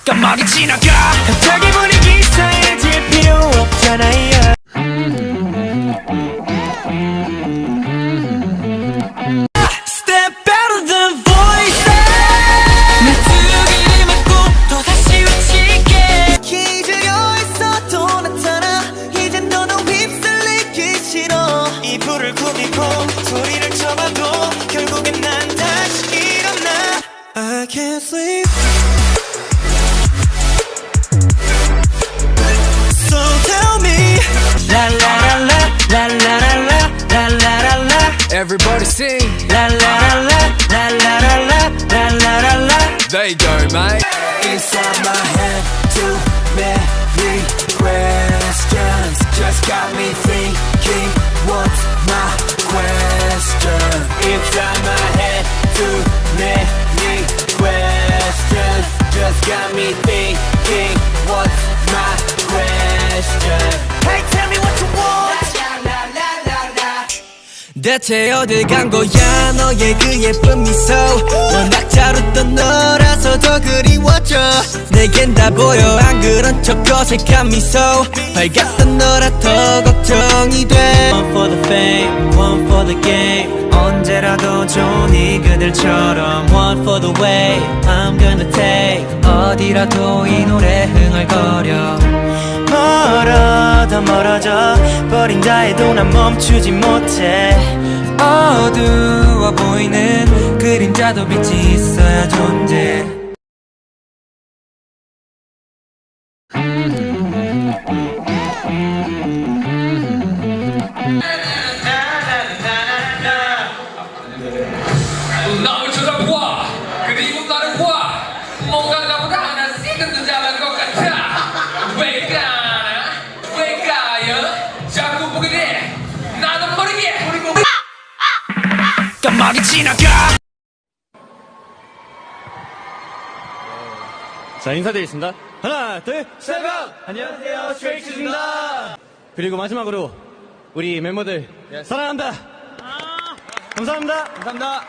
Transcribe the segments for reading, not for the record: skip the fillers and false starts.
깜빡이 지나가 갑자기 분위기 이상해질 필요 없잖아요. Step out of the voice 메뚜기를 맞고 또다시 외칠게 기다려 있어도 나타나 이젠 너도 휩쓸리기 싫어 이 불을 꾸미고 소리를 쳐봐도 결국엔 난 다시 일어나 I can't sleep. So tell me La la la la la la la la la la la Everybody sing La la la la la la la la la la la la There you go mate. Inside my head too many questions Just got me thinking what's my question Inside my head too many questions Just got me thinking what's my question Hey tell me what you want 대체 어딜 간 거야 너의 그 예쁜 미소 워낙 잘 웃던 너라서 더 그리워져 내겐 다 보여 안 그런 척 어색한 미소 밝았던 너라 더 걱정이 돼 One for the fame, one for the game 언제라도 좋으니 그들처럼 One for the way I'm gonna take 어디라도 이 노래 흥얼거려 멀어 더 멀어져 버린다 해도 난 멈추지 못해 어두워 보이는 그림자도 빛이 있어야 존재 나를 쳐다봐 그리고 나를 봐 뭔가 나보다 하나씩은 더 잘난 것 같아 왜 가나 왜 가요 자꾸 보게 돼 나도 모르게 깜빡이 지나가 자, 인사드리겠습니다. 하나, 둘, 셋! 안녕하세요, Stray Kids입니다. 그리고 마지막으로 우리 멤버들 사랑한다. 감사합니다. 감사합니다.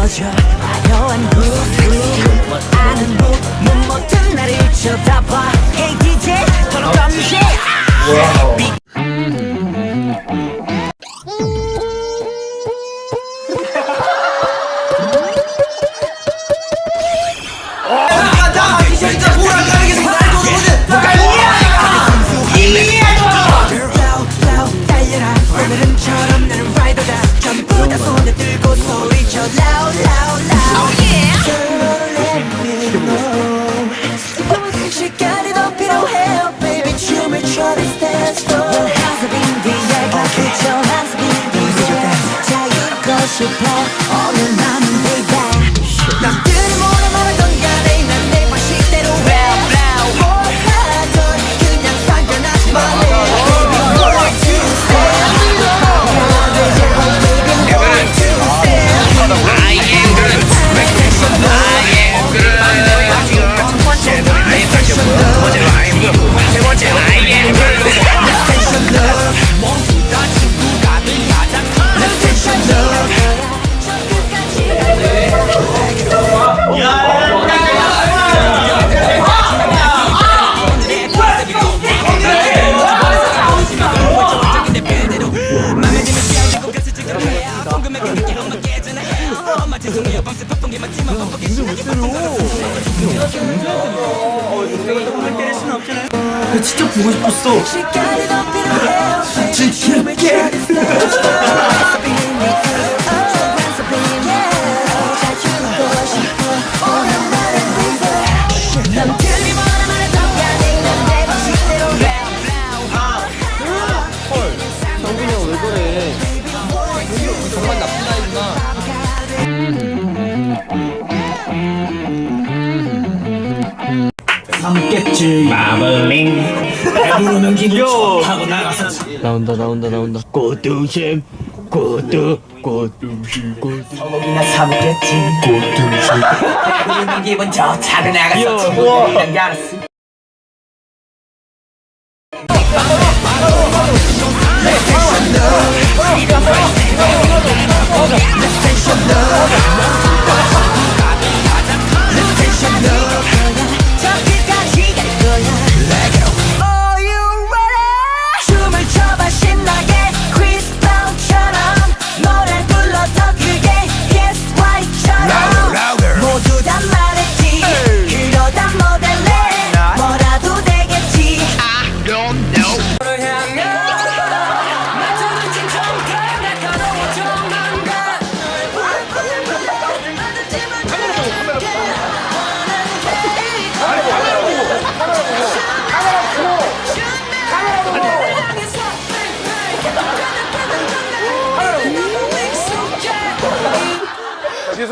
화려한 groove 뭘 아는 못 못한 나를 쳐다봐 Hey DJ turn up the music 오늘은처럼 나는 라이더다 전부 다 손에 들고 소리쳐 loud loud loud Oh yeah Girl let me know 시간이 더 필요해요 baby 춤을 춰 this dance floor 한숨인 뒤에 가득 쳐 한숨인 뒤에 자유롭고 싶어 오늘 나는 baby 남들이 뭐라 말하던 간에 난 내 방식대로 round round 뭘 하던 그냥 상관하지 말래 진짜 보고 싶었어. 지킬게. 성빈이 형 왜 그래? 정말 나쁜 아이구나. 삼겠지 마블링 배부르면 기분 좋다고 나가서 나온다. 고두심 소고기나 사먹겠지. 우리는 기분 좋다고 나가서 친구들이랑 알았어.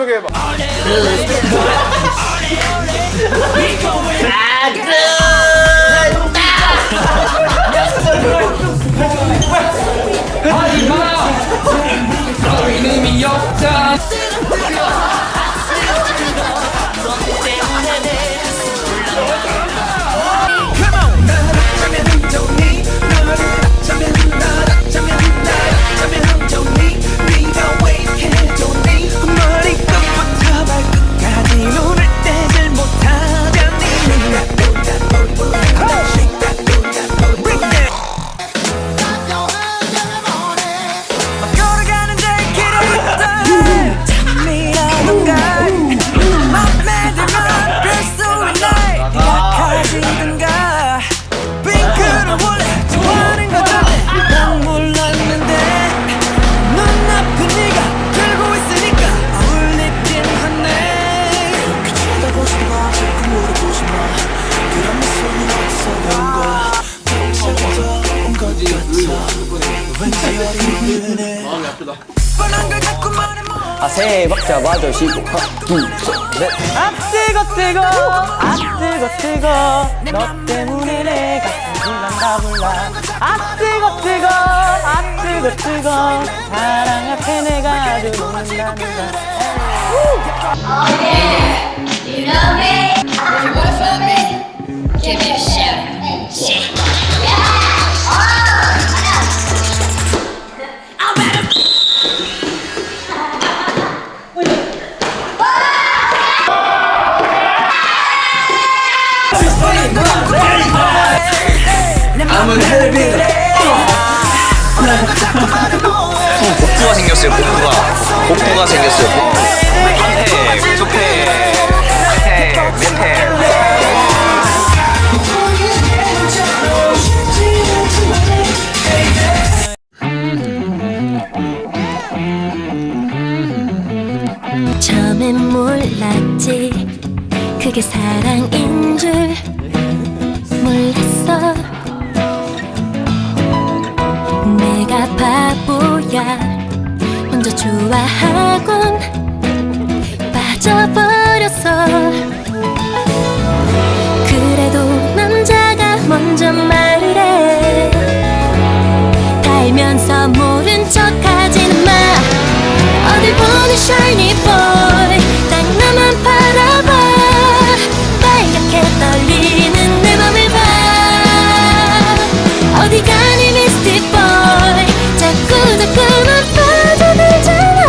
소개해봐. 이름이 없다. 세 박자 맞아 쉬고 하나 둘셋넷 아 뜨거 뜨거 아 뜨거 뜨거 너 때문에 내가 불난다 불나 아 뜨거 뜨거 아 뜨거 뜨거 사랑 앞에 내가 아주 녹는다는다 Oh yeah, you know me. If you wanna feel me, give me a shout. Shit. Yeah. Oh, I'm better. I'm a heavy. 복부가 생겼어요. 복부가 생겼어요. 멘탈 속해 멘탈 처음엔 몰랐지 그게 사랑인 줄 몰랐어 내가 바보야 먼저 좋아하곤 빠져버렸어 그래도 남자가 먼저 말을 해 알면서 모른 척하지는 마 어딜 보니 shiny boy 딱 나만 바라봐 빨갛게 떨리는 내 맘을 봐 어디 가니 Misty boy 자꾸만 빠져들잖아